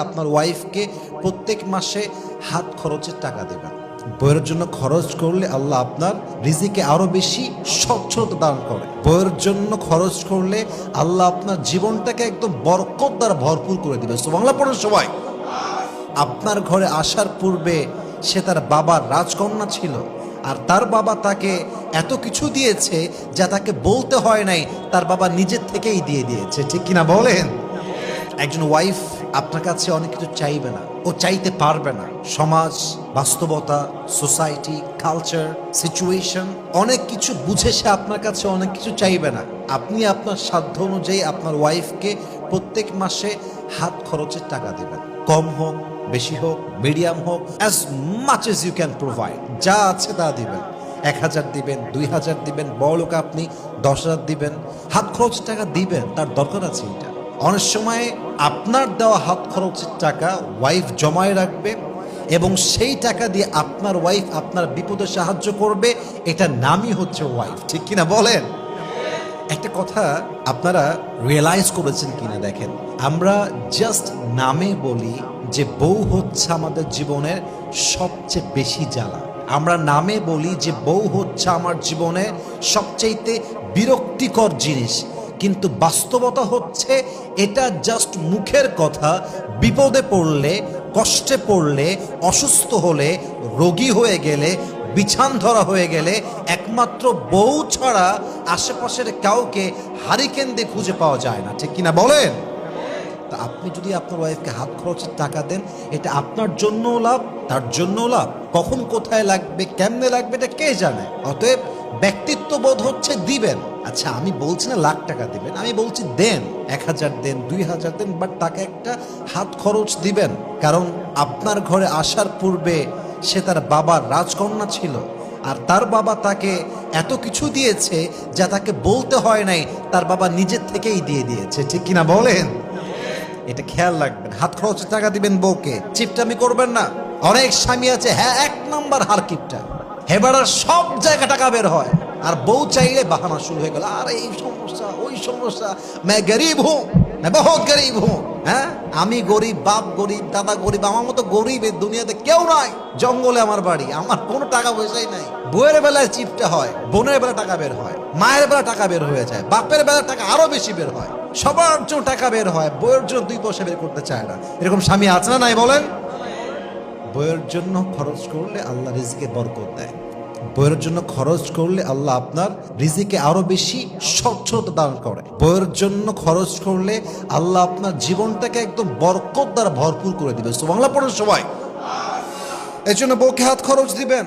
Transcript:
আপনার ওয়াইফকে প্রত্যেক মাসে হাত খরচের টাকা দেবেন। বইয়ের জন্য খরচ করলে আল্লাহ আপনার রিজিকে আরো বেশি স্বচ্ছতা দান করে। বইয়ের জন্য খরচ করলে আল্লাহ আপনার জীবনটাকে একদম বরকত দ্বারা ভরপুর করে দিবে। সুবহানাল্লাহ পড়ুন সবাই। আপনার ঘরে আসার পূর্বে সে তার বাবার রাজকন্যা ছিল, আর তার বাবা তাকে এত কিছু দিয়েছে যা তাকে বলতে হয় নাই, তার বাবা নিজের থেকেই দিয়ে দিয়েছে। ঠিক কিনা বলেন? একজন ওয়াইফ আপনার কাছে অনেক কিছু চাইবে না, ও চাইতে পারবে না। সমাজ, বাস্তবতা, সোসাইটি, কালচার, সিচুয়েশন অনেক কিছু বুঝে সে আপনার কাছে অনেক কিছু চাইবে না। আপনি আপনার সাধ্য অনুযায়ী আপনার ওয়াইফকে প্রত্যেক মাসে হাত খরচের টাকা দেবেন। কম হোক, বেশি হোক, মিডিয়াম হোক, as much as you can provide. যা আছে তা দিবেন। 1000 দিবেন, 2000 দিবেন, বড় লোক আপনি 10,000 দিবেন। হাত খরচ টাকা দিবেন, তার দরকার আছে। এটা অনেক সময় আপনার দেওয়া হাত খরচের টাকা ওয়াইফ জমায় রাখবে এবং সেই টাকা দিয়ে আপনার ওয়াইফ আপনার বিপদে সাহায্য করবে। এটা নামই হচ্ছে ওয়াইফ। ঠিক কিনা বলেন? একটা কথা আপনারা রিয়েলাইজ করেছেন কিনা দেখেন, আমরা জাস্ট নামে বলি যে বউ হচ্ছে আমাদের জীবনের সবচেয়ে বেশি জ্বালা। আমরা নামে বলি যে বউ হচ্ছে আমার জীবনে সবচাইতে বিরক্তিকর জিনিস, কিন্তু বাস্তবতা হচ্ছে এটা জাস্ট মুখের কথা। বিপদে পড়লে, কষ্টে পড়লে, অসুস্থ হলে, রোগী হয়ে গেলে, বিছান ধরা হয়ে গেলে একমাত্র বউ ছাড়া আশেপাশের কাউকে হারিকেন দিয়ে খুঁজে পাওয়া যায় না। ঠিক কিনা বলেন? তা আপনি যদি আপনার ওয়াইফকে হাত খরচের টাকা দেন, এটা আপনার জন্যও লাভ, তার জন্যও লাভ। কখন কোথায় লাগবে, কেমনে লাগবে, এটা কে জানে। অতএব ব্যক্তিত্ব বোধ হচ্ছে দিবেন। আচ্ছা, আমি বলছি না লাখ টাকা দিবেন, আমি বলছি দেন, 1000 দেন, 2000 দেন, বাট তাকে একটা হাত খরচ দিবেন। কারণ আপনার ঘরে আসার পূর্বে সে তার বাবার রাজকন্যা ছিল, আর তার বাবা তাকে এত কিছু দিয়েছে যা তাকে বলতে হয় নাই, তার বাবা নিজের থেকেই দিয়ে দিয়েছে। ঠিক কিনা বলেন? এটা খেয়াল রাখবেন। হাত খরচের টাকা দিবেন বউকে, চিপটামি করবেন না। অনেক স্বামী আছে, হ্যাঁ, 1 নাম্বার হারকিপটা, হেবাড়ার সব জায়গা টাকা বের হয়, আর বউ চাইলে বাহানা শুরু হয়ে গেল, আর এই সমস্যা, ওই সমস্যা, मैं गरीब हूं, मैं बहुत गरीब हूं। হ্যাঁ, আমি গরিব, বাপ গরিব, দাদা গরিব, আমার মতো গরিব এই দুনিয়াতে কেউ নাই। জঙ্গলে আমার বাড়ি, আমার কোনো টাকা পয়সাই নাই। বউয়ের বেলায় চিপটা হয়, বোনের বেলা টাকা বের হয়, মায়ের বেলা টাকা বের হয়ে যায়, বাপের বেলা টাকা আরো বেশি বের হয়, সবার জন্য টাকা বের হয়, বইয়ের জন্য 2 পয়সা বের করতে চায় না। এরকম স্বামী আছে না নাই বলেন? বইয়ের জন্য খরচ করলে আল্লাহ রিজিকে বরকত দেয়। বইয়ের জন্য খরচ করলে আল্লাহ আপনার রিজিকে আরো বেশি স্বচ্ছতা দান করে। বইয়ের জন্য খরচ করলে আল্লাহ আপনার জীবনটাকে একদম বরকত দ্বারা ভরপুর করে দিবে। সুবহানাল্লাহ পড়ুন সবাই। এই জন্য বউকে হাত খরচ দিবেন।